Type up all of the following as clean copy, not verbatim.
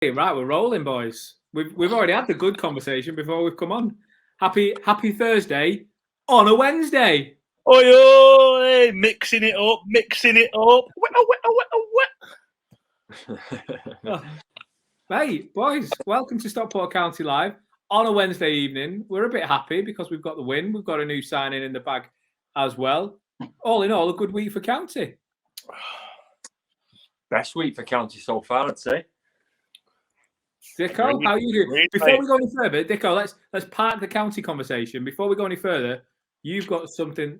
Right, we're rolling, boys. We've already had the good conversation before we've come on. Happy Thursday on a Wednesday. Oi, oi, mixing it up. Hey, boys, welcome to Stockport County Live on a Wednesday evening. We're a bit happy because we've got the win. We've got a new signing in the bag as well. All in all, a good week for County. Best week for County so far, I'd say. Dicko, how are you doing? Before we go any further, Dicko, let's park the county conversation. Before we go any further, you've got something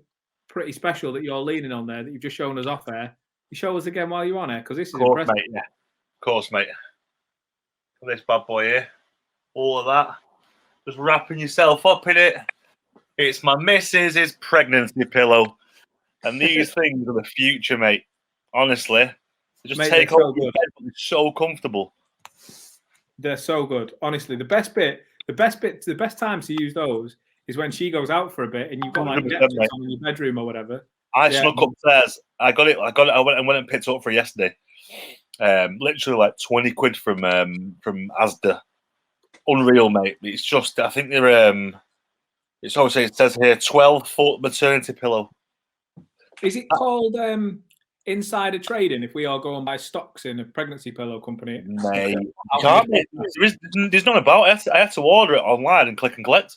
pretty special that you're leaning on there that you've just shown us off air. You show us again while you're on air, because this is impressive. Mate, yeah. Of course, mate. This bad boy here. All of that. Just wrapping yourself up in it. It's my missus's pregnancy pillow. And these things are the future, mate. Honestly. They just take over your bed, but they're so comfortable. They're so good. Honestly, the best time to use those is when she goes out for a bit and you've got like Netflix on in your bedroom or whatever. I snuck upstairs. I got it. I went and picked it up for yesterday. Literally like 20 quid from Asda. Unreal, mate. It's just, I think they're it's also, it says here 12-foot maternity pillow. Is it called insider trading if we all go and buy stocks in a pregnancy pillow company? Mate, there's none about it. I had to order it online and click and collect.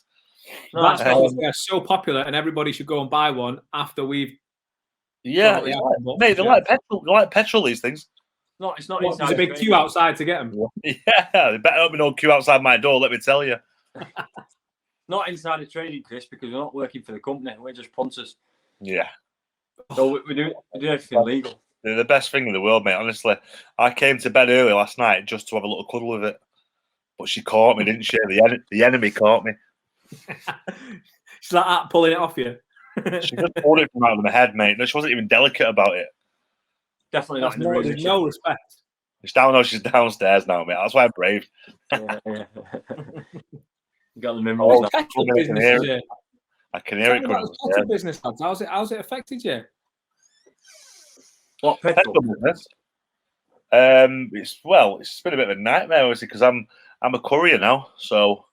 That's because they're so popular and everybody should go and buy one after we've. Yeah, mate, they're like petrol. They're like petrol. These things. It's not. There's a big queue outside to get them. Yeah, they better open no queue outside my door. Let me tell you. Not insider trading, Chris, because we're not working for the company. We're just punters. Yeah. So we do everything legal. They're the best thing in the world, mate. Honestly, I came to bed early last night just to have a little cuddle with it, but she caught me, didn't she? The enemy caught me. She's like that, pulling it off you. She just pulled it from out of my head, mate. No, she wasn't even delicate about it. Definitely not in the room. There's no respect. She's downstairs now, mate. That's why I'm brave. Yeah. You got the memories. I can hear it. Business, lads. How's it affected you? What petrol business? It's been a bit of a nightmare, obviously, because I'm a courier now, so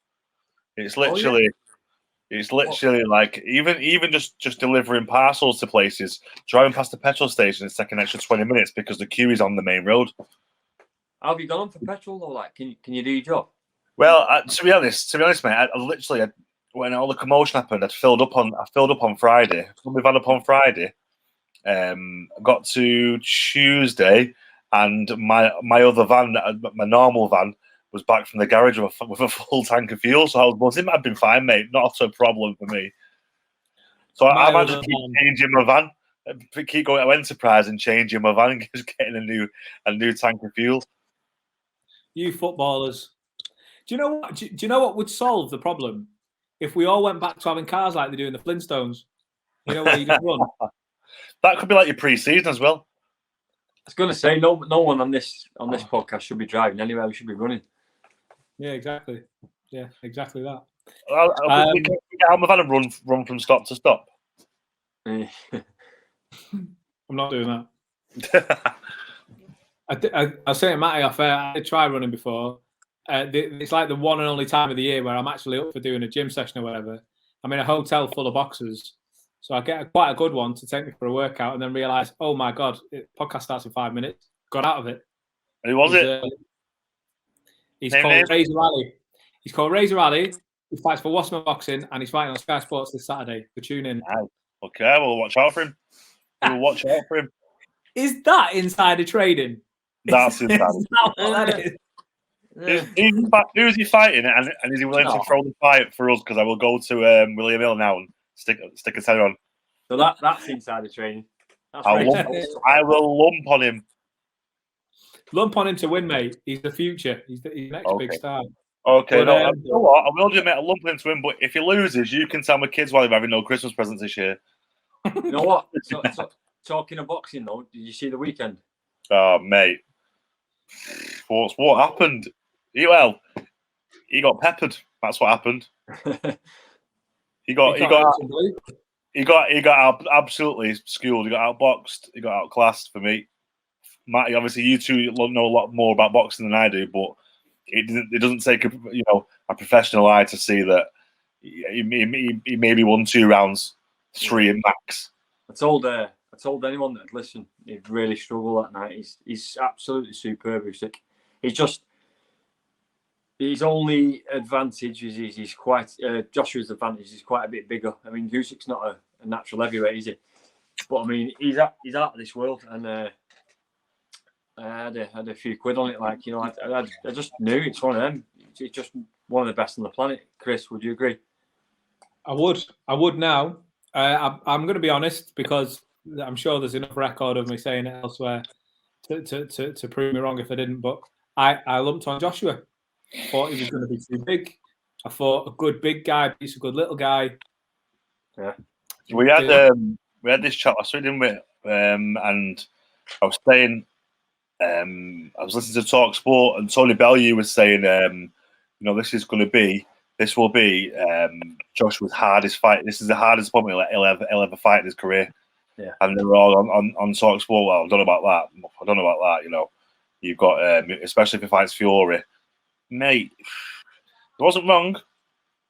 it's literally. It's literally like even just delivering parcels to places, driving past the petrol station, it's taking an extra 20 minutes because the queue is on the main road. How have you gone on for petrol, or like, can you do your job? Well, to be honest, mate, I literally when all the commotion happened, I filled up on Friday. We've had up on Friday. Got to Tuesday, and my other van, my normal van, was back from the garage with a full tank of fuel, so I was buzzing. I've been fine, mate. Not a problem for me. So I might just keep changing my van, keep going to Enterprise and changing my van, and just getting a new tank of fuel. You footballers, do you know what? Do you know what would solve the problem if we all went back to having cars like they do in the Flintstones? You know where you just run. That could be like your pre-season as well. I was going to say no one on this podcast should be driving anywhere. We should be running. Yeah, exactly. Yeah, exactly that. We can get out of my van and run from stop to stop. I'm not doing that. I was saying to Matty off air, I did try running before. It's like the one and only time of the year where I'm actually up for doing a gym session or whatever. I'm in a hotel full of boxers, so I get quite a good one to take me for a workout and then realise, oh my God, podcast starts in 5 minutes. Got out of it. Who was it? He's called Razor Ali. He's called Razor Ali. He fights for Wasserman Boxing and he's fighting on Sky Sports this Saturday. So tune in. Okay, we'll watch out for him. Is that insider trading? That's insider. Who's he fighting? And is he willing to throw the fight for us? Because I will go to William Hill now and stick a tenner on. So that's insider trading. I will lump on him. Lump on him to win, mate. He's the future. He's the next big star. Okay, I will do, mate. I'll lump him to win, but if he loses, you can tell my kids why they're having no Christmas presents this year. You know what? Talking of boxing, though, did you see the weekend? Oh, mate. What happened? He got peppered. That's what happened. He got absolutely schooled. He got outboxed. He got outclassed for me. Matty, obviously, you two know a lot more about boxing than I do, but it doesn't take a professional eye to see that he maybe won 2 rounds, 3 at max. I told anyone that would listen, he'd really struggle that night. He's absolutely superb, Usyk. His only advantage is he's quite Joshua's advantage is quite a bit bigger. I mean, Usyk's not a natural heavyweight, is he? But I mean, he's out of this world, and I had a few quid on it. Like, you know, I just knew it's one of them. It's just one of the best on the planet. Chris, would you agree? I would now. I'm going to be honest, because I'm sure there's enough record of me saying it elsewhere to prove me wrong if I didn't. But I lumped on Joshua. Thought he was going to be too big. I thought a good big guy beats a good little guy. Yeah. We had this chat last week, didn't we? And I was saying, I was listening to Talk Sport, and Tony Bellew was saying, this will be Joshua's hardest fight. This is the hardest opponent he'll ever fight in his career. Yeah. And they were all on Talk Sport. Well, I don't know about that. You know, you've got especially if he fights Fury, mate. It wasn't wrong.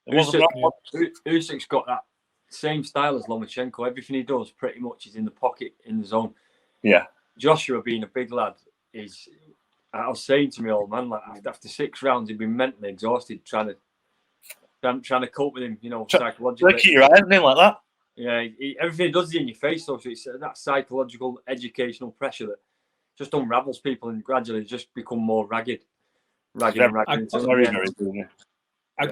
Usyk's got that same style as Lomachenko. Everything he does pretty much is in the pocket, in the zone. Yeah. Joshua, being a big lad, is. I was saying to my old man, like, after 6 rounds, he'd been mentally exhausted trying to cope with him, you know, psychologically. Look at your eyes, like that. Yeah, everything he does is in your face, so it's that psychological, educational pressure that just unravels people and gradually just become more ragged. I'd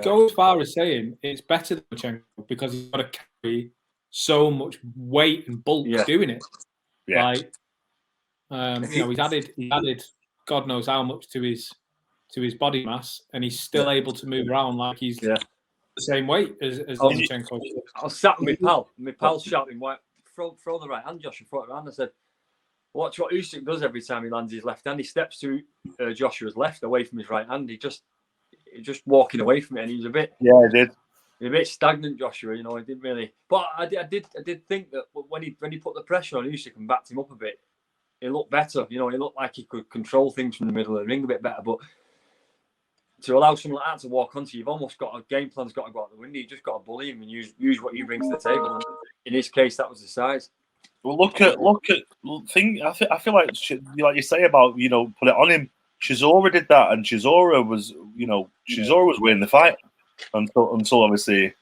go as far as saying it's better than Lomachenko because he's got to carry so much weight and bulk doing it. Yeah. Like, he's added God knows how much to his body mass, and he's still able to move around like he's the same weight as Lomachenko. I was sat with my pal shouting, throw the right hand, Joshua, throw it around. I said, watch what Usyk does every time he lands his left hand. He steps to Joshua's left away from his right hand. He just walking away from it, and he was a bit. Yeah, I did. A bit stagnant, Joshua. You know, he didn't really. But I did think that when he put the pressure on Usyk and backed him up a bit, it looked better. You know, he looked like he could control things from the middle of the ring a bit better. But to allow someone like that to walk onto you, you've almost got a game plan's got to go out the window. You just got to bully him and use what he brings to the table. And in his case, that was the size. Well, look at thing. I feel like you say about put it on him. Chisora did that, and Chisora was winning the fight until obviously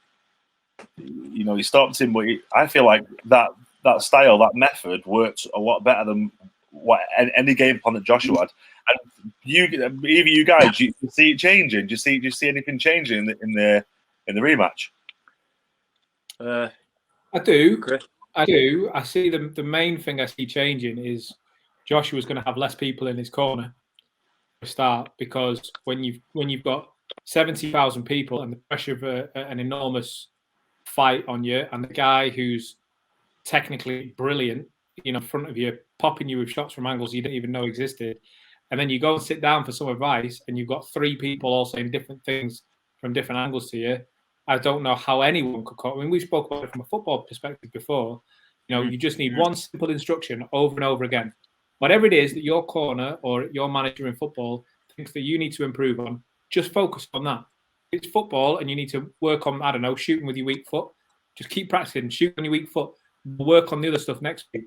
he stopped him. But I feel like that style, that method worked a lot better than what any game plan that Joshua had. And you guys, do you see it changing? Do you see anything changing in the rematch? I do. I see the main thing I see changing is Joshua's going to have less people in his corner to start, because when you've got 70,000 people and the pressure of an enormous fight on you, and the guy who's technically brilliant, in front of you, popping you with shots from angles you didn't even know existed, and then you go and sit down for some advice, and you've got 3 people all saying different things from different angles to you. I don't know how anyone could cope. I mean, we spoke about it from a football perspective before. You just need one simple instruction over and over again. Whatever it is that your corner or your manager in football thinks that you need to improve on, just focus on that. It's football, and you need to work on, shooting with your weak foot. Just keep practicing, shoot on your weak foot, work on the other stuff next week.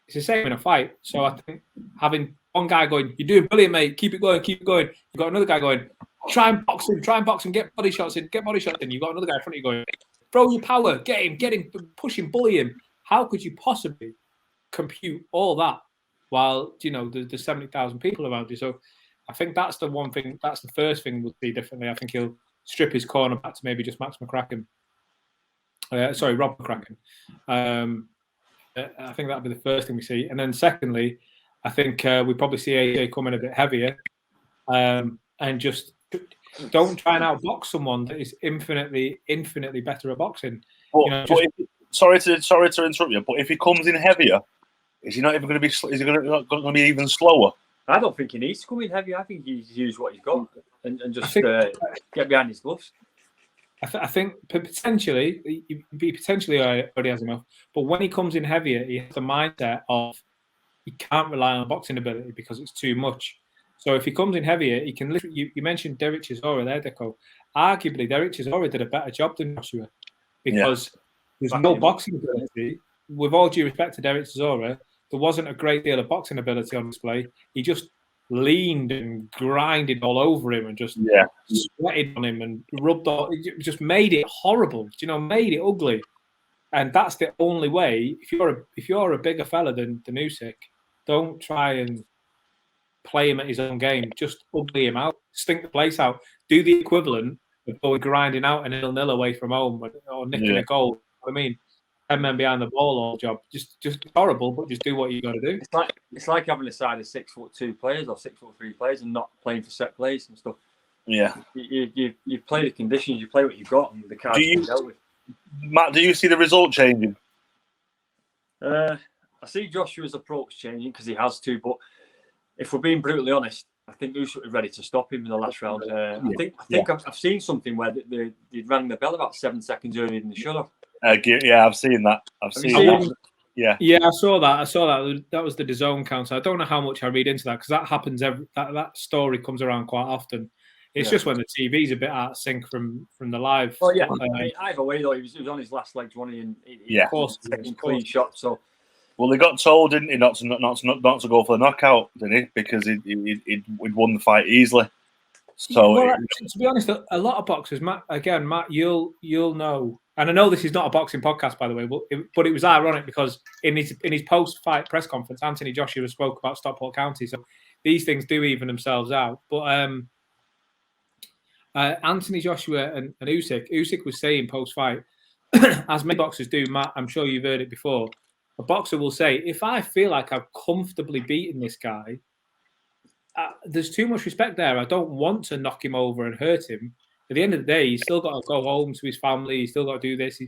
It's the same in a fight. So I think having one guy going, "You're doing brilliant, mate. Keep it going, keep it going." You've got another guy going, try and box him, get body shots in. You've got another guy in front of you going, throw your power, get him, push him, bully him. How could you possibly compute all that while, there's 70,000 people around you? So I think that's the one thing, that's the first thing we'll see differently. I think he'll strip his corner back to maybe just Rob McCracken. I think that'll be the first thing we see. And then secondly, I think we probably see AJ coming a bit heavier, and just don't try and outbox someone that is infinitely better at boxing. Sorry to interrupt you, but if he comes in heavier, is he not even going to be? Is he going to be even slower? I don't think he needs to come in heavier. I think he's used what he's got and just get behind his gloves. I think potentially he already has enough, but when he comes in heavier, he has the mindset of he can't rely on boxing ability because it's too much. So if he comes in heavier, he can literally. You mentioned Derek Chisora there, Deco. Arguably, Derek Chisora did a better job than Joshua because there's no boxing ability. With all due respect to Derek Chisora, there wasn't a great deal of boxing ability on display. He just leaned and grinded all over him and just sweated on him and rubbed all. It just made it horrible. Made it ugly. And that's the only way. If you're a bigger fella than Usyk, don't try and play him at his own game. Just ugly him out, stink the place out. Do the equivalent of going grinding out an 0-0 away from home or nicking a goal. I mean, 10 men behind the ball all job. Just horrible, but just do what you got to do. It's like having a side of 6'2" players or 6'3" players and not playing for set plays and stuff. Yeah, you play the conditions, you play what you've got, and the cards you dealt with. Matt, do you see the result changing? I see Joshua's approach changing because he has to, but if we're being brutally honest, I think Usyk was ready to stop him in the last round. I think I've seen something where they rang the bell about 7 seconds earlier than they should have. I've seen that. I've seen that. Yeah, I saw that. That was the DAZN counter. I don't know how much I read into that because that happens. That story comes around quite often. It's just when the TV's a bit out of sync from the live. Oh yeah. Either way though, he was on his last legs, wasn't he? And of course, taking clean shots. So. Well, they got told, didn't he, not to go for the knockout, didn't he? Because he'd won the fight easily. So, to be honest, a lot of boxers, Matt, you'll know, and I know this is not a boxing podcast, by the way, but it was ironic because in his post-fight press conference, Anthony Joshua spoke about Stockport County, so these things do even themselves out. But Anthony Joshua and Usyk was saying post-fight, as many boxers do, Matt, I'm sure you've heard it before. A boxer will say, if I feel like I've comfortably beaten this guy, there's too much respect there. I don't want to knock him over and hurt him. At the end of the day, he's still got to go home to his family. He's still got to do this.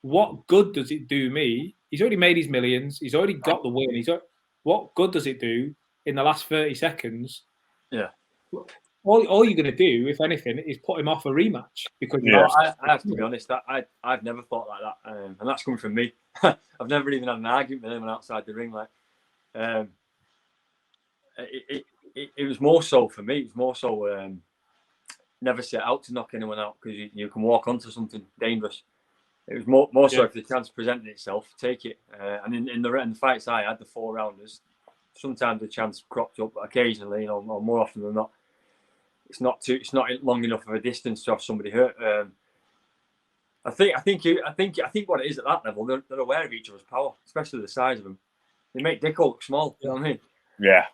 What good does it do me? He's already made his millions. He's already got the win. What good does it do in the last 30 seconds? Yeah. All you're going to do, if anything, is put him off a rematch. Because I have to be honest, I've never thought like that, and that's coming from me. I've never even had an argument with anyone outside the ring. It was more so for me. It was more so never set out to knock anyone out because you can walk onto something dangerous. It was more so if the chance presented itself, take it. And in the fights I had, the 4 rounders, sometimes the chance cropped up, but occasionally, or more often than not. It's not long enough of a distance to have somebody hurt. I think what it is at that level, they're aware of each other's power, especially the size of them. They make Dicko look small. You know what I mean? Yeah.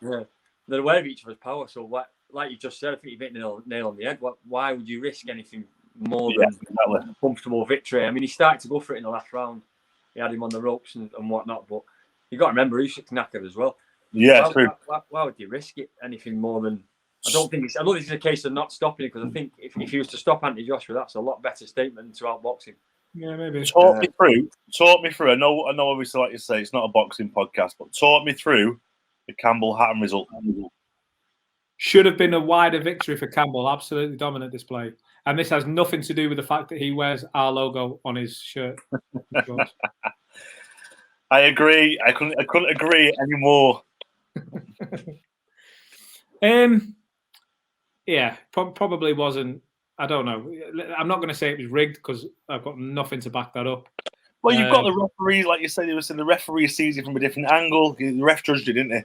They're aware of each other's power. So, like you just said, I think you've hit the nail on the head. Why would you risk anything more than a comfortable victory? I mean, he started to go for it in the last round. He had him on the ropes and whatnot, but you got to remember Usyk's knackered as well. Yeah, true. Why would you risk it anything more than? I don't think it's a case of not stopping it because I think if he was to stop Anthony Joshua, that's a lot better statement to outbox him. Yeah, maybe. Talk me through. I know. Obviously, like you say, it's not a boxing podcast, but talk me through the Campbell Hatton result. Should have been a wider victory for Campbell. Absolutely dominant display, and this has nothing to do with the fact that he wears our logo on his shirt. I agree. I couldn't agree anymore. Yeah, probably wasn't. I don't know. I'm not going to say it was rigged because I've got nothing to back that up. Well, you've got the referee, like you said, the referee sees it from a different angle. The ref judged it, didn't he?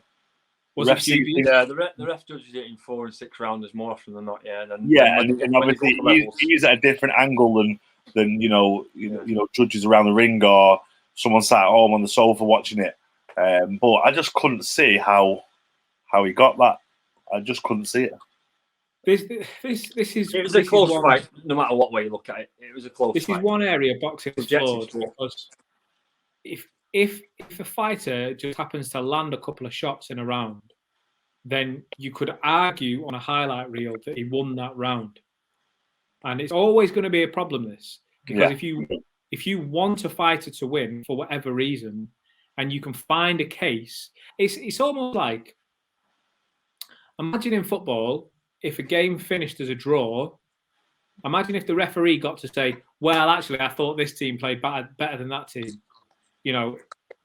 The ref judges it in 4 and 6 rounders more often than not. Yeah, and obviously he's at a different angle than judges around the ring or someone sat at home on the sofa watching it. But I just couldn't see how he got that. I just couldn't see it. This is. It was a close fight, no matter what way you look at it. It was a close fight. This is one area boxing is flawed because if a fighter just happens to land a couple of shots in a round, then you could argue on a highlight reel that he won that round, and it's always going to be a problem. This because if you want a fighter to win for whatever reason, and you can find a case, it's almost like imagine in football. If a game finished as a draw, imagine if the referee got to say, well, actually, I thought this team played better than that team,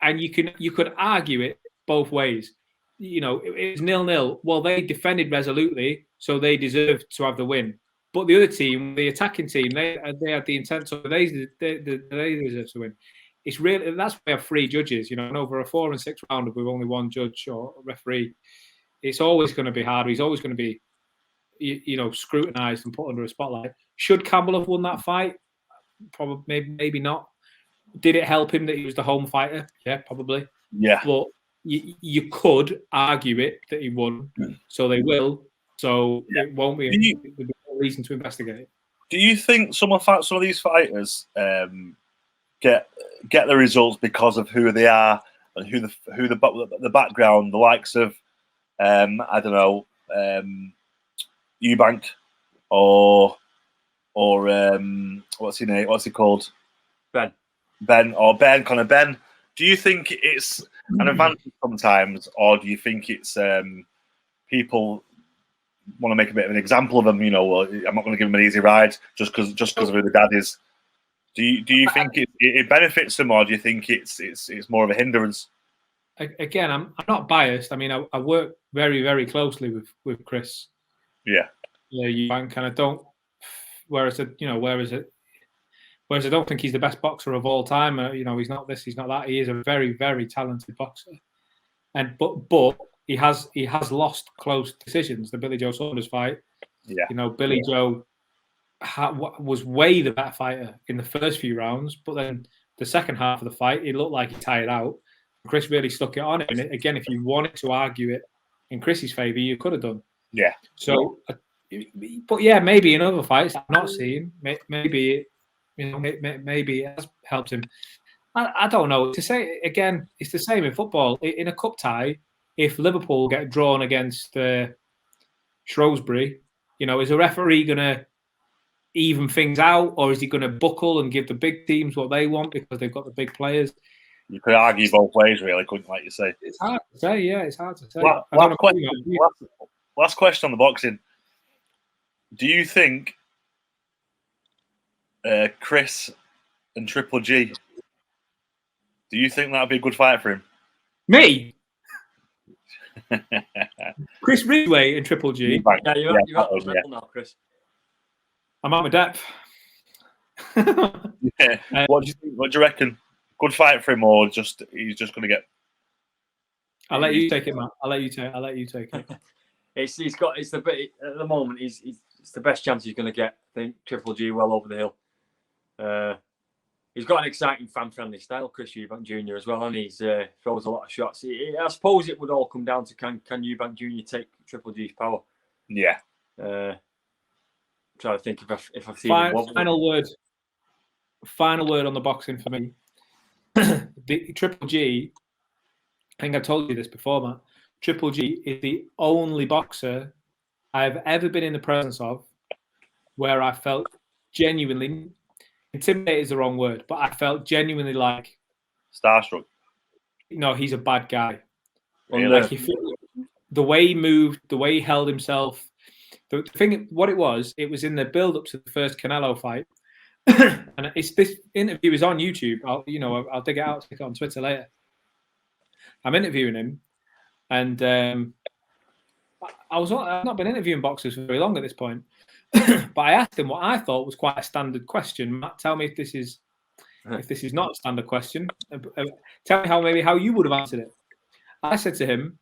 and you could argue it both ways. it was 0-0. Well, they defended resolutely, so they deserved to have the win. But the other team, the attacking team, they had the intent, so they deserve to win. It's really, that's why we have 3 judges. And over a 4 and 6 rounder with only 1 judge or referee, it's always going to be hard. He's always going to be, scrutinised and put under a spotlight. Should Campbell have won that fight? Probably, maybe not. Did it help him that he was the home fighter? Yeah, probably. Yeah. But you could argue it that he won, so they will. So it won't be a reason to investigate. Do you think some of these fighters get the results because of who they are and who the background, the likes of I don't know, Eubank or what's his name? What's he called? Conor Ben. Do you think it's an advantage sometimes, or do you think it's people want to make a bit of an example of them? Well, I'm not going to give him an easy ride just because of who the dad is. Do you think it benefits them, or do you think it's more of a hindrance? Again, I'm not biased. I mean, I work very, very closely with Chris. Yeah. Eubank, and I don't. Whereas I don't think he's the best boxer of all time. He's not this, he's not that. He is a very, very talented boxer, but he has lost close decisions. The Billy Joe Saunders fight. Yeah. Billy Joe was way the better fighter in the first few rounds, but then the second half of the fight, it looked like he tired out. Chris really stuck it on it. And again, if you wanted to argue it in Chris's favour, you could have done. Yeah. So, but yeah, maybe in other fights I'm not seeing, maybe maybe it has helped him. I don't know. To say again, it's the same in football. In a cup tie, if Liverpool get drawn against Shrewsbury, is a referee going to even things out, or is he going to buckle and give the big teams what they want because they've got the big players? You could argue both ways, really, couldn't you, like you say? It's hard to say, yeah, it's hard to say. Last question on the boxing. Do you think Chris and Triple G, do you think that would be a good fight for him? Me? Chris Ridgway and Triple G. Yeah, you're at the level now, Chris. I'm at my depth. Yeah. What do you think? What do you reckon? Good fight for him, or he's just going to get? I'll let you take it, Matt. I'll let you take it. It's the moment. It's the best chance he's going to get. I think Triple G well over the hill. He's got an exciting, fan-friendly style, Chris Eubank Jr. as well, and he throws a lot of shots. I suppose it would all come down to can Eubank Jr. take Triple G's power? Yeah. I'm trying to think if I've seen him wobble. Final word on the boxing for me. The Triple G, I think I told you this before, Matt. Triple G is the only boxer I've ever been in the presence of where I felt genuinely, intimidated is the wrong word, but I felt genuinely like starstruck. No, he's a bad guy. Really? The way he moved, the way he held himself. The thing, what it was in the build-up to the first Canelo fight. And this interview is on YouTube. I'll dig it out, stick it on Twitter later. I'm interviewing him, and I've not been interviewing boxers for very long at this point. But I asked him what I thought was quite a standard question. Matt, tell me if this is not a standard question. Tell me how you would have answered it. I said to him,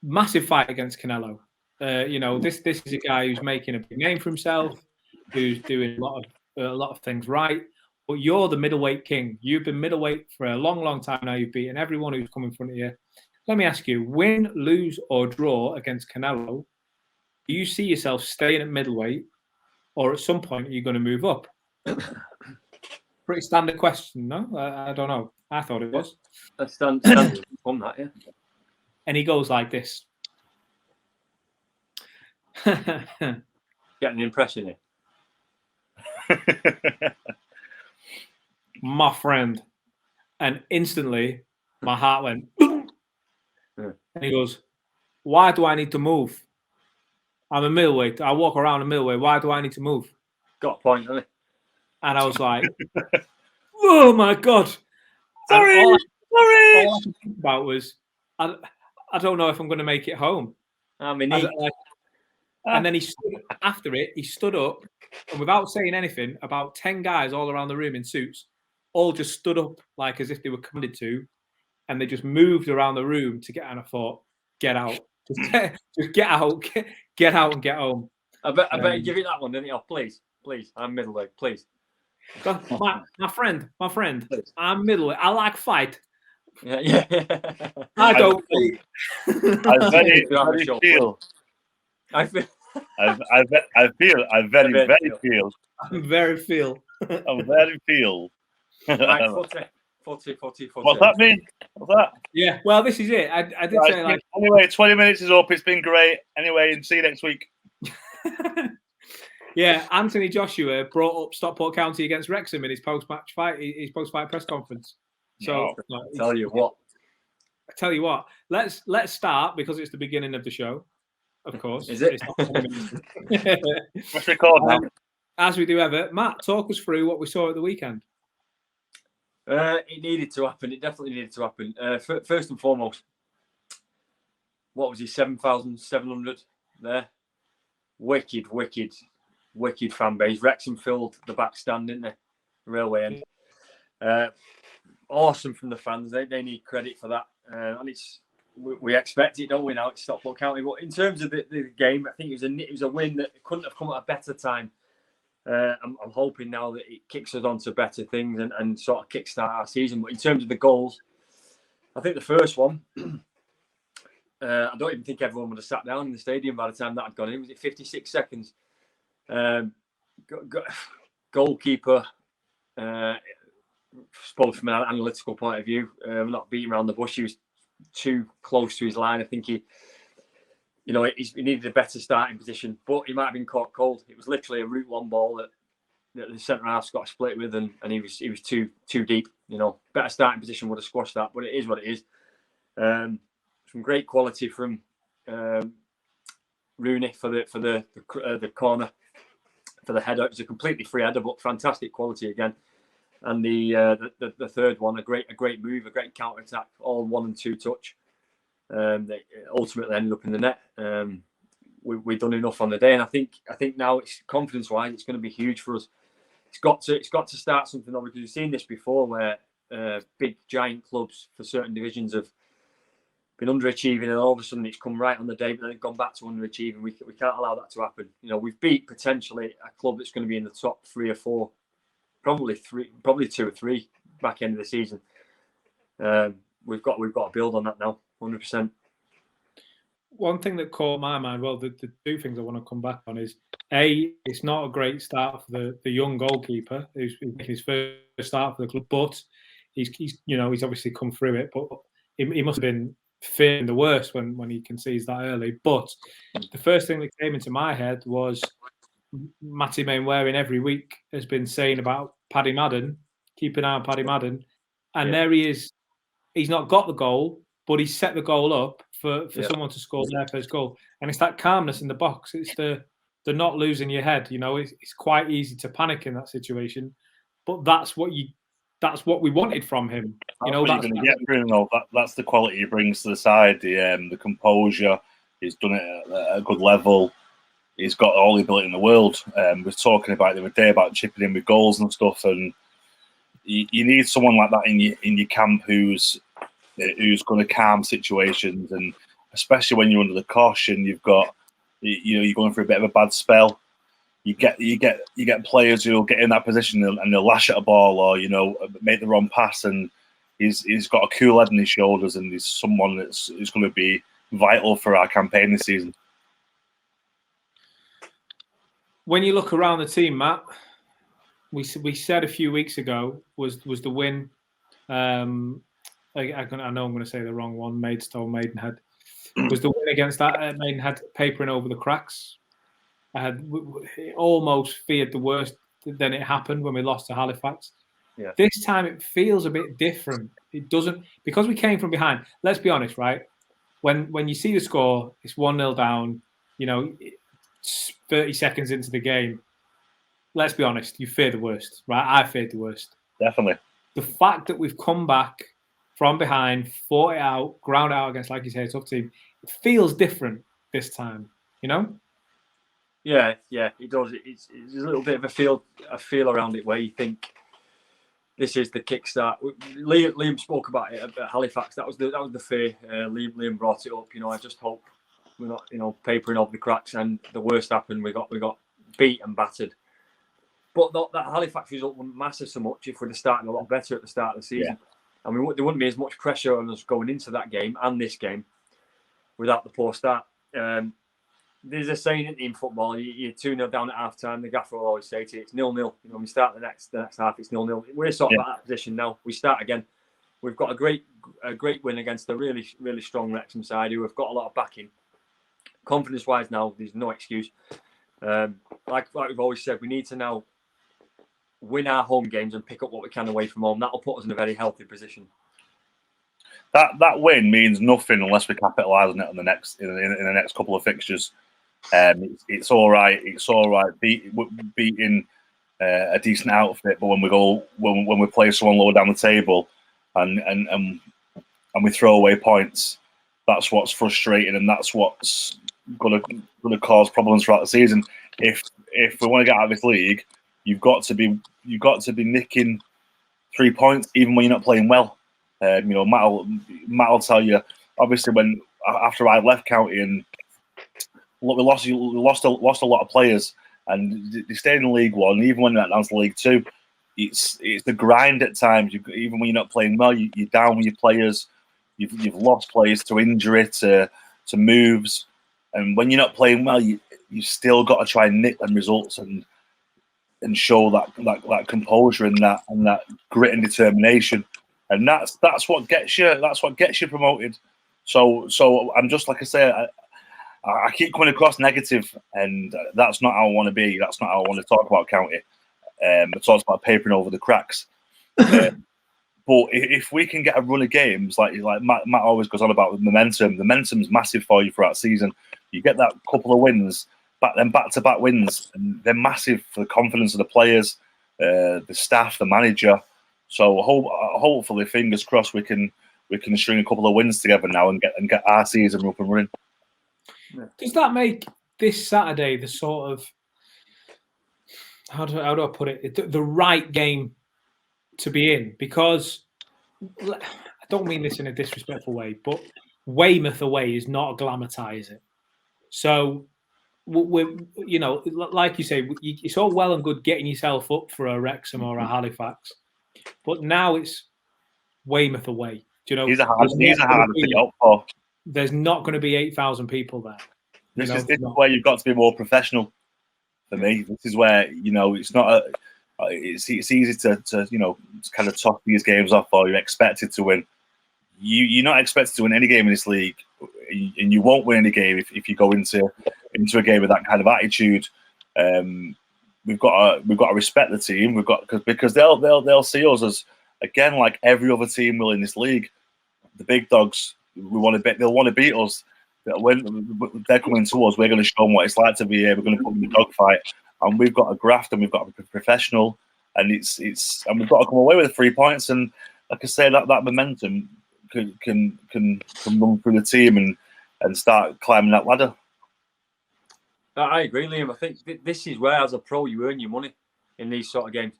massive fight against Canelo. This is a guy who's making a big name for himself, who's doing a lot of things right. But you're the middleweight king. You've been middleweight for a long, long time now. You've beaten everyone who's come in front of you. Let me ask you: win, lose, or draw against Canelo, do you see yourself staying at middleweight, or at some point are you going to move up? Pretty standard question, no? I don't know. I thought it was. That's standard on that, yeah. And he goes like this. Getting an impression here. My friend. And instantly, my heart went. And he goes, why do I need to move? I'm a middleweight. I walk around a middleweight. Why do I need to move? Got a point, hasn't he? And I was like, oh my God. Sorry. all I could think about was, I don't know if I'm going to make it home. And then he stood, after it, he stood up, and without saying anything, about 10 guys all around the room in suits, all just stood up like as if they were commanded to, and they just moved around the room to get out. And I thought, get out. Just get out. Get out and get home. I better give it that one, didn't you? Please. I'm middleweight, please. My friend, please. I'm middleweight. I like fight. Yeah. I don't. I very feel. I feel. I feel. I'm very feel. Right, footy. What's that mean? What's that? Yeah, well, this is it. I did say like. Anyway, 20 minutes is up. It's been great. Anyway, and see you next week. Yeah, Anthony Joshua brought up Stockport County against Wrexham in his post-match fight, his post-fight press conference. So I tell you what. Let's start because it's the beginning of the show. Of course, is it? Let's record now. As we do ever, Matt, talk us through what we saw at the weekend. It needed to happen. It definitely needed to happen. First and foremost, what was he? 7,700 there. Wicked fan base. Wrexham filled the back stand, didn't they? Railway end. Awesome from the fans. They need credit for that. And we expect it, don't we? Now it's Stockport County. But in terms of the game, I think it was a win that couldn't have come at a better time. I'm hoping now that it kicks us on to better things and sort of kickstart our season. But in terms of the goals, I think the first one, I don't even think everyone would have sat down in the stadium by the time that had gone in. Was it 56 seconds? Goalkeeper, suppose from an analytical point of view, not beating around the bush. He was too close to his line. I think he needed a better starting position, but he might have been caught cold. It was literally a route one ball that the centre half's got split with, and he was too deep. Better starting position would have squashed that, but it is what it is. Some great quality from Rooney for the corner, for the header. It was a completely free header, but fantastic quality again. And the third one, a great move, a great counter attack, all 1 and 2 touch. They ultimately ended up in the net. We've done enough on the day, and I think now it's confidence-wise, it's going to be huge for us. It's got to start something though, because we've seen this before, where big giant clubs for certain divisions have been underachieving, and all of a sudden it's come right on the day, but then they've gone back to underachieving. We can't allow that to happen. We've beat potentially a club that's going to be in the top 3 or 4, probably 2 or 3 back end of the season. We've got to build on that now, 100%. One thing that caught my mind, well, the 2 things I want to come back on is, A, it's not a great start for the young goalkeeper who's making his first start for the club, but he's obviously come through it, but he must have been fearing the worst when he concedes that early. But the first thing that came into my head was Matty Mainwaring every week has been saying about Paddy Madden, keep an eye on Paddy Madden, and there he is. He's not got the goal, but he set the goal up for someone to score their first goal. And it's that calmness in the box. It's the not losing your head. It's quite easy to panic in that situation, but that's what we wanted from him. That's what you're going to get from him. That's the quality he brings to the side. The composure. He's done it at a good level. He's got all the ability in the world. We're talking about the other day about chipping in with goals and stuff, and you need someone like that in your camp who's going to calm situations, and especially when you're under the cosh and you're going through a bit of a bad spell. You get players who'll get in that position and they'll lash at a ball or make the wrong pass, and he's got a cool head on his shoulders, and he's someone that's going to be vital for our campaign this season. When you look around the team, Matt, we said a few weeks ago was the win. I know I'm going to say the wrong one. Maidstone, Maidenhead was the win against that Maidenhead, papering over the cracks. I had almost feared the worst. Then it happened when we lost to Halifax. Yeah. This time it feels a bit different. It doesn't, because we came from behind. Let's be honest, right? When you see the score, it's 1-0 down. 30 seconds into the game. Let's be honest, you fear the worst, right? I feared the worst. Definitely. The fact that we've come back from behind, fought it out, ground out against, like you say, a tough team. It feels different this time, you know? Yeah, it does. It's a little bit of a feel around it where you think this is the kickstart. Liam spoke about it at Halifax. That was the fear. Liam brought it up. I just hope we're not, papering over the cracks. And the worst happened. We got beat and battered. But that Halifax result wouldn't matter so much if we'd have started a lot better at the start of the season. Yeah. And there wouldn't be as much pressure on us going into that game and this game without the poor start. There's a saying in football: you're 2-0 down at half time. The gaffer will always say to you, "It's 0-0." When we start the next half, it's 0-0. We're sort of at that position now. We start again. We've got a great win against a really, really strong Wrexham side who have got a lot of backing. Confidence-wise, now there's no excuse. Like we've always said, we need to now win our home games and pick up what we can away from home. That'll put us in a very healthy position. That win means nothing unless we capitalise on it in the next couple of fixtures. It's all right. It's all right beating a decent outfit, but when we play someone lower down the table and we throw away points, that's what's frustrating, and that's what's going to cause problems throughout the season. If we want to get out of this league, you've got to be nicking 3 points even when you're not playing well. Matt will tell you. Obviously, after I left County and we lost a lot of players, and they stayed in League One. Even when they went down to League Two, it's the grind at times. Even when you're not playing well, you're down with your players. You've lost players to injury, to moves, and when you're not playing well, you still got to try and nick them results and show that composure and that grit and determination. And that's what gets you. That's what gets you promoted. So I'm just like I say. I keep coming across negative, and that's not how I want to be. That's not how I want to talk about County. It talks about papering over the cracks. But if we can get a run of games, like Matt always goes on about the momentum. The momentum's massive for you throughout the season. You get that couple of wins, back-to-back wins, and they're massive for the confidence of the players, the staff, the manager. So hopefully, fingers crossed, we can string a couple of wins together now and get our season up and running. Does that make this Saturday the sort of, how do I put it, the right game to be in? Because I don't mean this in a disrespectful way, but Weymouth away is not a glamourtise. So we're, like you say, it's all well and good getting yourself up for a Wrexham or a Halifax, but now it's Weymouth away. He's a hard to get up for. There's not going to be 8,000 people there. This is where you've got to be more professional. For me, this is where it's not. It's easy to kind of top these games off, or you're expected to win. You're not expected to win any game in this league, and you won't win any game if you go into a game with that kind of attitude. We've got to respect the team. Because they'll see us as, again, like every other team will in this league. The big dogs, they'll want to beat us. When they're coming to us, we're going to show them what it's like to be here. We're going to put them in the dogfight, and we've got to graft, and we've got to be professional, and and we've got to come away with the 3 points. And like I say, that momentum can run through the team and start climbing that ladder. I agree, Liam. I think this is where, as a pro, you earn your money in these sort of games,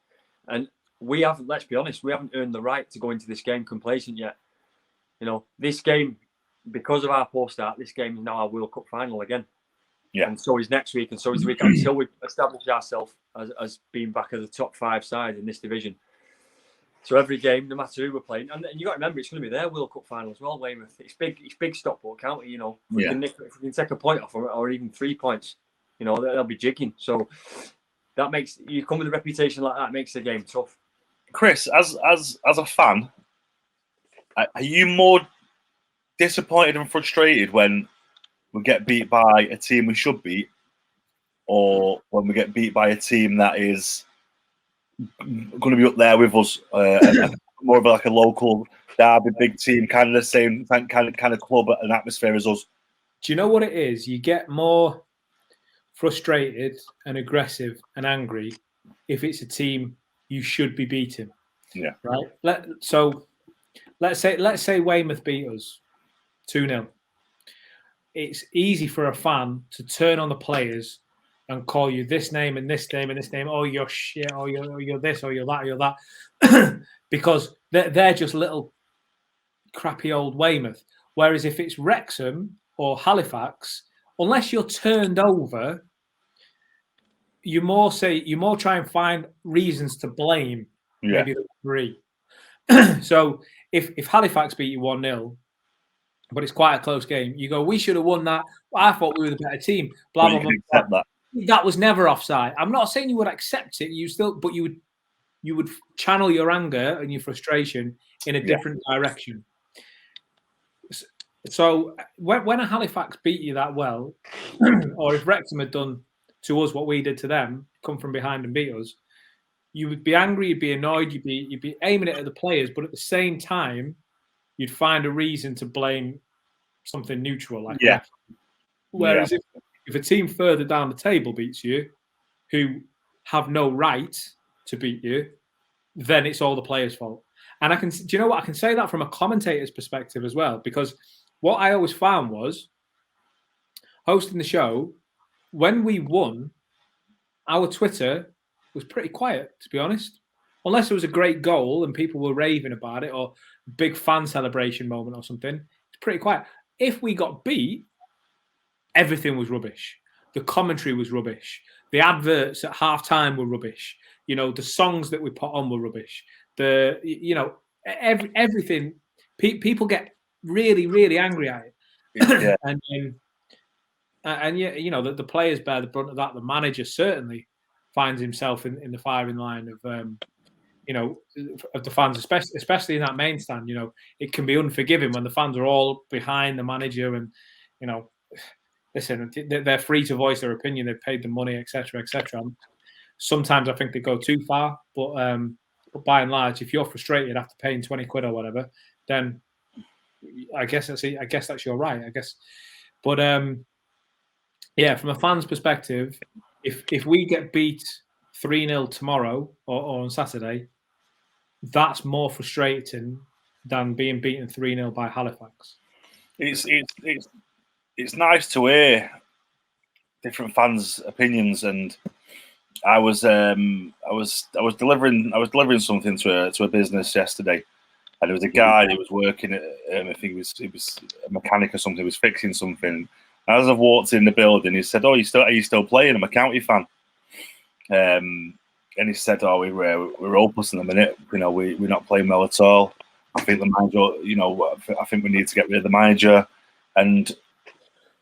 and we haven't. Let's be honest, we haven't earned the right to go into this game complacent yet. This game, because of our poor start, this game is now our World Cup final again. Yeah. And so is next week, and so is the week until we establish ourselves as being back as a top 5 side in this division. So every game, no matter who we're playing, and you got to remember, it's going to be their World Cup final as well, Weymouth. It's big Stockport County, If we can take a point off or even 3 points, they'll be jigging. So that makes you come with a reputation like that, makes the game tough. Chris, as a fan, are you more disappointed and frustrated when we get beat by a team we should beat, or when we get beat by a team that is going to be up there with us, more of like a local derby, big team, kind of the same kind of club and atmosphere as us? Do you know what it is? You get more frustrated and aggressive and angry if it's a team you should be beating. Yeah. Right. So let's say Weymouth beat us 2-0. It's easy for a fan to turn on the players and call you this name and this name and this name. Oh, you're shit. Oh, you're this. Or you're that. Or you're that. Because they're just little crappy old Weymouth. Whereas if it's Wrexham or Halifax, unless you're turned over, you more try and find reasons to blame. Yeah. Maybe the three. So if Halifax beat you 1-0, but it's quite a close game, you go, we should have won that. I thought we were the better team. Blah blah blah. That was never offside. I'm not saying you would accept it. But you would channel your anger and your frustration in a different direction. So when a Halifax beat you that well, or if Wrexham had done to us what we did to them, come from behind and beat us, you would be angry, you'd be annoyed, you'd be aiming it at the players, but at the same time, you'd find a reason to blame something neutral, like Whereas if a team further down the table beats you, who have no right to beat you, then it's all the players' fault. And do you know what? I can say that from a commentator's perspective as well, because what I always found was hosting the show, when we won, our Twitter was pretty quiet, to be honest. Unless it was a great goal and people were raving about it, or big fan celebration moment or something, it's pretty quiet. If we got beat, everything was rubbish. The commentary was rubbish. The adverts at halftime were rubbish. The songs that we put on were rubbish. Everything. People get really, really angry at it. And the players bear the brunt of that. The manager certainly finds himself in the firing line of of the fans, especially in that main stand. It can be unforgiving when the fans are all behind the manager, and listen, they're free to voice their opinion. They've paid the money, etc., etc. Sometimes I think they go too far, but by and large, if you're frustrated after paying 20 quid or whatever, then I guess that's your right. I guess, but from a fan's perspective, if we get beat 3-0 tomorrow or on Saturday, that's more frustrating than being beaten 3-0 by Halifax. It's nice to hear different fans' opinions, and I was delivering something to a business yesterday, and there was a guy who was working at I think it was a mechanic or something. He was fixing something. And as I walked in the building, he said, "Oh, are you still playing? I'm a county fan." And he said, "Oh, we're hopeless in the minute. We're not playing well at all. I think the manager, I think we need to get rid of the manager." And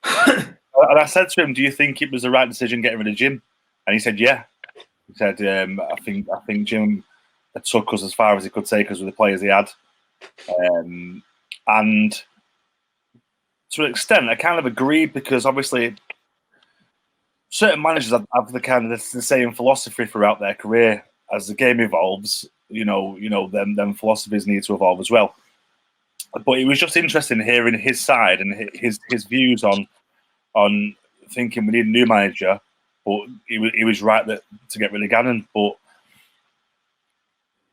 I said to him, "Do you think it was the right decision getting rid of Jim?" And he said, "Yeah." He said, "I think Jim took us as far as he could take us with the players he had." And to an extent, I kind of agreed, because obviously certain managers have the same philosophy throughout their career. As the game evolves, them philosophies need to evolve as well. But it was just interesting hearing his side and his views on thinking we need a new manager. But he was right to get rid of Gannon. But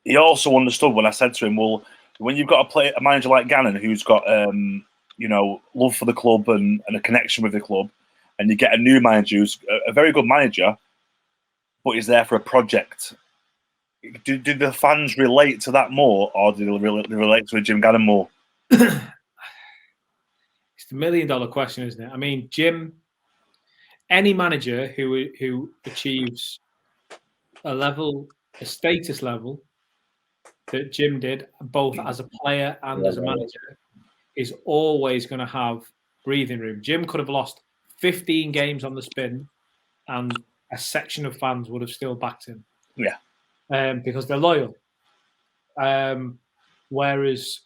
he also understood when I said to him, "Well, when you've got a manager like Gannon who's got love for the club and a connection with the club, and you get a new manager who's a very good manager, but he's there for a project. Do the fans relate to that more, or do they relate to Jim Gannon more?" It's the $1 million question, isn't it? I mean, Jim, any manager who achieves a status level that Jim did, both as a player and as a manager, is always going to have breathing room. Jim could have lost 15 games on the spin, and a section of fans would have still backed him. Yeah. Because they're loyal. Whereas,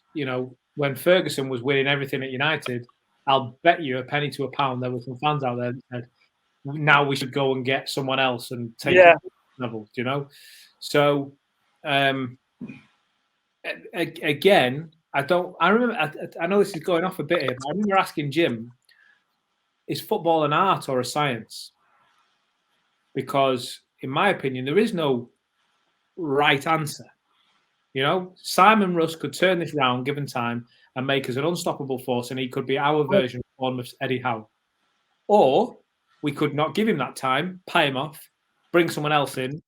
when Ferguson was winning everything at United, I'll bet you a penny to a pound there were some fans out there that said, now we should go and get someone else and take it to the level, So, again, I know this is going off a bit here, but I remember asking Jim, is football an art or a science? Because, in my opinion, there is no right answer. You know, Simon Russ could turn this round given time and make us an unstoppable force, and he could be our version of Bournemouth's Eddie Howe. Or we could not give him that time, pay him off, bring someone else in.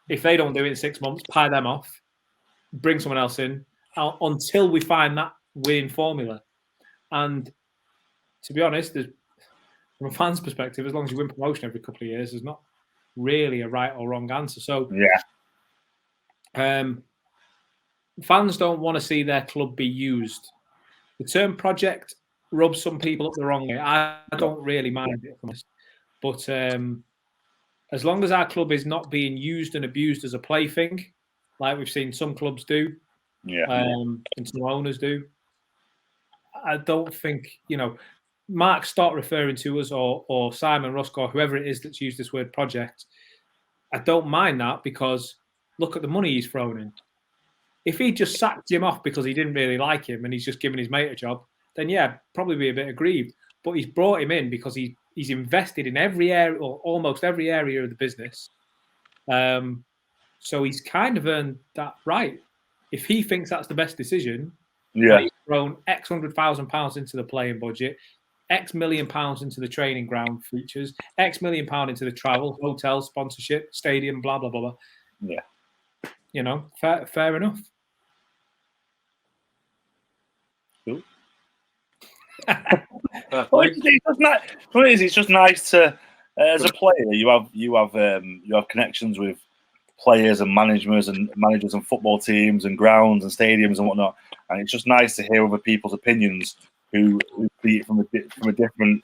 If they don't do it in 6 months, pay them off, bring someone else in until we find that winning formula. And to be honest, from a fan's perspective, as long as you win promotion every couple of years, there's not really a right or wrong answer. So, fans don't want to see their club be used. The term project rubs some people up the wrong way. I don't really mind it, but as long as our club is not being used and abused as a plaything, like we've seen some clubs do, and some owners do, I don't think, Mark, start referring to us or Simon Rusk or whoever it is that's used this word project. I don't mind that because look at the money he's thrown in. If he just sacked Jim off because he didn't really like him and he's just given his mate a job, then probably be a bit aggrieved. But he's brought him in because he's invested in every area or almost every area of the business. So he's kind of earned that right. If he thinks that's the best decision, he's thrown X £100,000 into the playing budget, X £1 million into the training ground features, X £1 million into the travel, hotel, sponsorship, stadium, blah, blah, blah, blah. Yeah. Fair enough. Cool. It's just nice to, as a player, you have connections with players and managers and football teams and grounds and stadiums and whatnot, and it's just nice to hear other people's opinions who see it from a different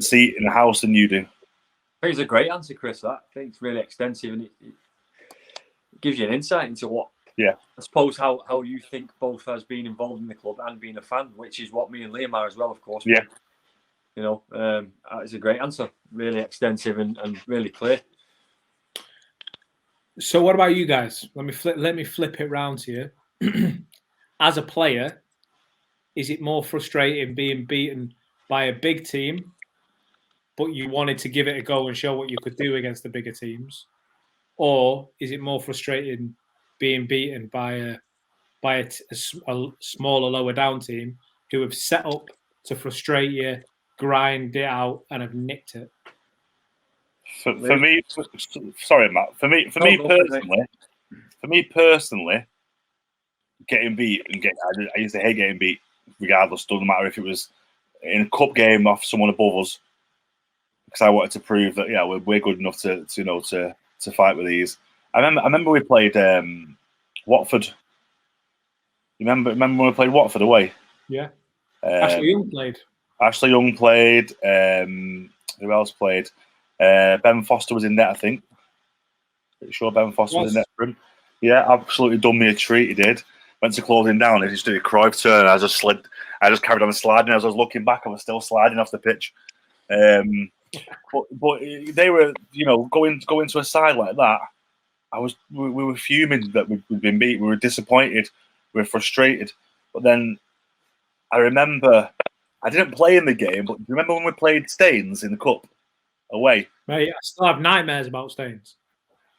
seat in the house than you do. I think it's a great answer, Chris. That I think it's really extensive and it gives you an insight into what. Yeah, I suppose how you think both as being involved in the club and being a fan, which is what me and Liam are as well, of course. Yeah. It's a great answer. Really extensive and really clear. So what about you guys? Let me flip it round to you. As a player, is it more frustrating being beaten by a big team, but you wanted to give it a go and show what you could do against the bigger teams? Or is it more frustrating being beaten by a smaller, lower down team who have set up to frustrate you, grind it out, and have nicked it? For me, sorry, Matt. For me personally, getting beat I used to hate getting beat, regardless. Doesn't matter if it was in a cup game off someone above us, because I wanted to prove that we're good enough to fight with these. I remember we played Watford. You remember when we played Watford away? Yeah. Ashley Young played. Ashley Young played. Who else played? Ben Foster was in net, I think. Pretty sure Ben Foster was in net for him. Yeah, absolutely done me a treat. He did. Went to close him down. He just did a Cruyff turn. I just carried on sliding. As I was looking back, I was still sliding off the pitch. But they were, going to a side like that. We were fuming that we'd been beat. We were disappointed. We were frustrated. But then I remember I didn't play in the game. But do you remember when we played Staines in the cup away? Mate, I still have nightmares about Staines.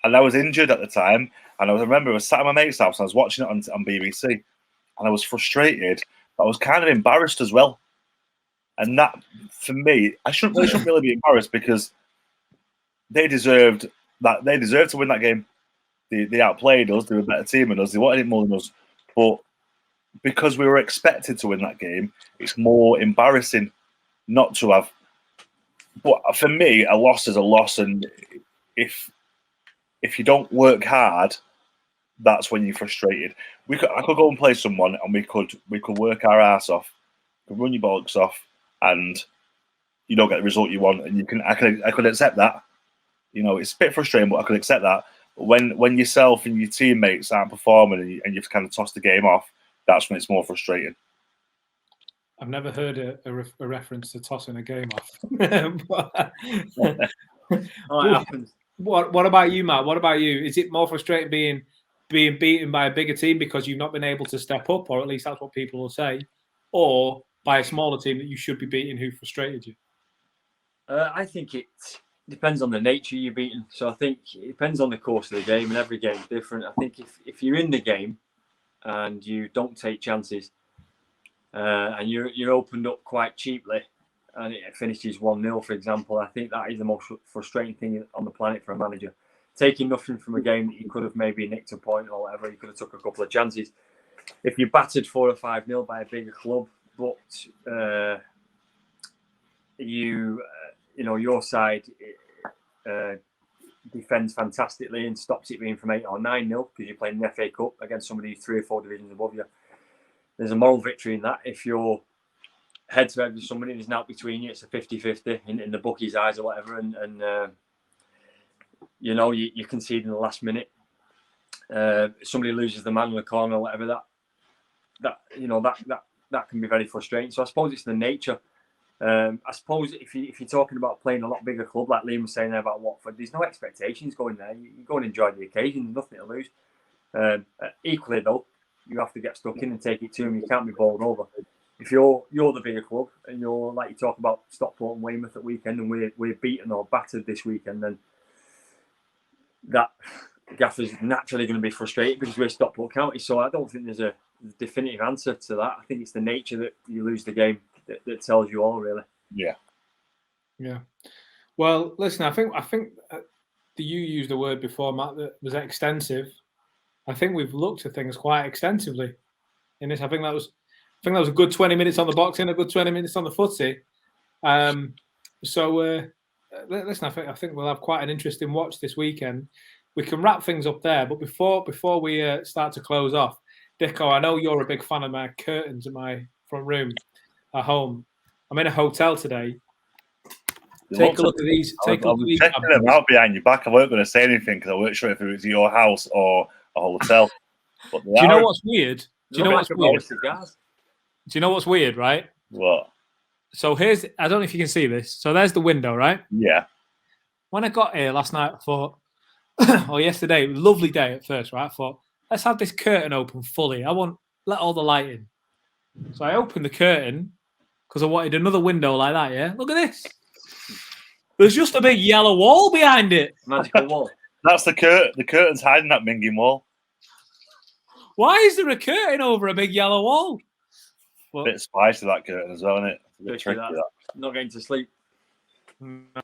And I was injured at the time. And I remember I was sat at my mate's house and I was watching it on BBC. And I was frustrated. But I was kind of embarrassed as well. And that, for me, I shouldn't really be embarrassed because they deserved to win that game. They outplayed us. They were a better team than us. They wanted it more than us. But because we were expected to win that game, it's more embarrassing not to have. But for me, a loss is a loss, and if you don't work hard, that's when you're frustrated. I could go and play someone, and we could work our ass off, run your bollocks off, and you don't get the result you want, and I could accept that. It's a bit frustrating, but I could accept that. But when yourself and your teammates aren't performing and you've kind of tossed the game off, that's when it's more frustrating. I've never heard a reference to tossing a game off. It happens. What about you, Matt? What about you? Is it more frustrating being beaten by a bigger team because you've not been able to step up, or at least that's what people will say, or by a smaller team that you should be beating who frustrated you? I think depends on the nature you're beating. So I think it depends on the course of the game, and every game's different. I think if you're in the game and you don't take chances, and you're opened up quite cheaply, and it finishes 1-0, for example, I think that is the most frustrating thing on the planet for a manager. Taking nothing from a game that you could have maybe nicked a point or whatever, you could have took a couple of chances. If you're battered 4 or 5-0 by a bigger club, but your side defends fantastically and stops it being from 8 or 9-0 because you're playing the FA Cup against somebody 3 or 4 divisions above you. There's a moral victory in that. If you're head-to-head with somebody and there's not between you, it's a 50-50 in the bookie's eyes or whatever, and you concede in the last minute. Somebody loses the man in the corner or whatever. That can be very frustrating. So I suppose it's the nature. I suppose if you're talking about playing a lot bigger club, like Liam was saying there about Watford, there's no expectations going there. You go and enjoy the occasion. There's nothing to lose. Equally though, you have to get stuck in and take it to them. You can't be bowled over. If you're the bigger club and you're like you talk about Stockport and Weymouth at weekend, and we're beaten or battered this weekend, then that gaffer's naturally going to be frustrated because we're Stockport County. So I don't think there's a definitive answer to that. I think it's the nature that you lose the game that tells you all, really. Yeah. Well, listen, I think you used the word before, Matt, that was extensive. I think we've looked at things quite extensively in this. I think that was a good 20 minutes on the boxing, a good 20 minutes on the footy. Listen, I think we'll have quite an interesting watch this weekend. We can wrap things up there, but before we start to close off, Dicko, I know you're a big fan of my curtains in my front room at home. I'm in a hotel today. Take a look at these. I was checking them out behind your back. I weren't going to say anything because I weren't sure if it was your house or a hotel. But do you know what's weird? Do you know what's weird, right? What? So I don't know if you can see this. So there's the window, right? Yeah. When I got here last night, I thought, or yesterday, lovely day at first, right? I thought, let's have this curtain open fully. I want let all the light in. So I opened the curtain because I wanted another window like that, yeah? Look at this. There's just a big yellow wall behind it. Magical wall. That's the curtain. The curtain's hiding that minging wall. Why is there a curtain over a big yellow wall? Well, a bit spicy, that curtain as well, isn't it? It's a bit tricky, that. Not getting to sleep. No.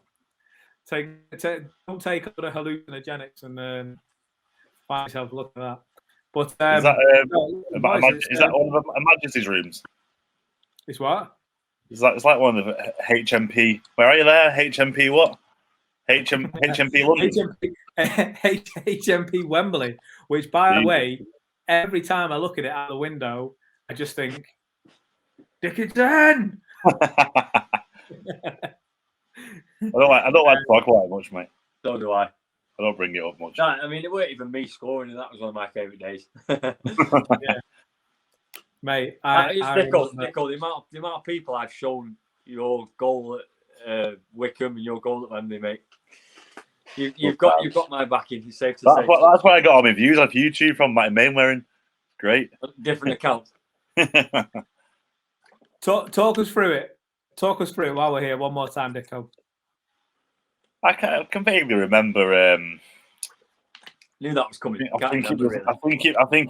Don't take other hallucinogenics and find yourself looking at that. But is that one of Majesty's rooms? It's what? It's like one of the HMP. Where are you there? HMP what? HMP London. HMP Wembley. Which, by the way, every time I look at it out the window, I just think, Dickinson. I don't like to talk about it much, mate. So do I. I don't bring it up much. No, I mean, it weren't even me scoring, and that was one of my favourite days. Yeah. Mate, Nico, the amount of people I've shown your goal at Wickham and your goal at Wembley, mate. You've got my backing. It's safe to say. That's where I got all my views off YouTube from Matty Mainwaring. Great. Different account. Talk us through it. Talk us through it while we're here. One more time, Dicko. I can vaguely remember. Knew that was coming. I think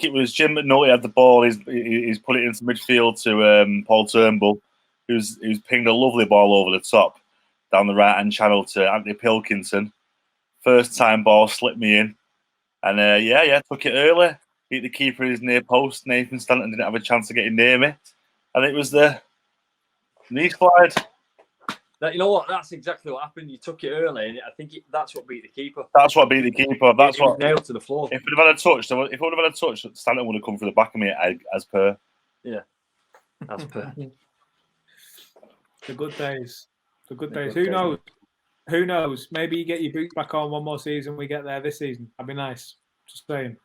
it was Jim McNulty had the ball. He's put it into midfield to Paul Turnbull, who's pinged a lovely ball over the top down the right hand channel to Anthony Pilkinson. First time ball slipped me in, and took it early. Beat the keeper in his near post. Nathan Stanton didn't have a chance of getting near me, and it was the knee slide. You know what? That's exactly what happened. You took it early, and I think that's what beat the keeper. That's what beat the keeper. That's what nailed to the floor. If it would have had a touch, Stanton would have come through the back of me as per. Yeah, as per. The good days. The good days. Who knows? Who knows? Maybe you get your boots back on one more season. We get there this season. That'd be nice. Just saying.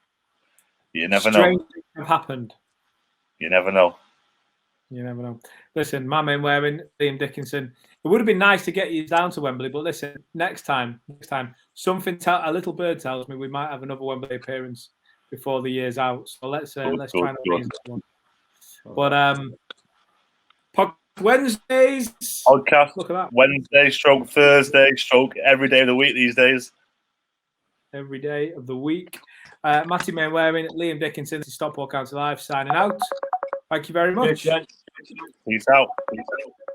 You never know. Strange things have happened. You never know. You never know. Listen, Matt Mainwaring, Liam Dickinson. It would have been nice to get you down to Wembley, but listen, next time, a little bird tells me we might have another Wembley appearance before the year's out. So let's try and arrange that one. But Wednesdays. Podcast Look at that. Wednesday, stroke Thursday, stroke every day of the week these days. Every day of the week. Matty Mainwaring, Liam Dickinson, Stockport County Live, signing out. Thank you very much. Peace out.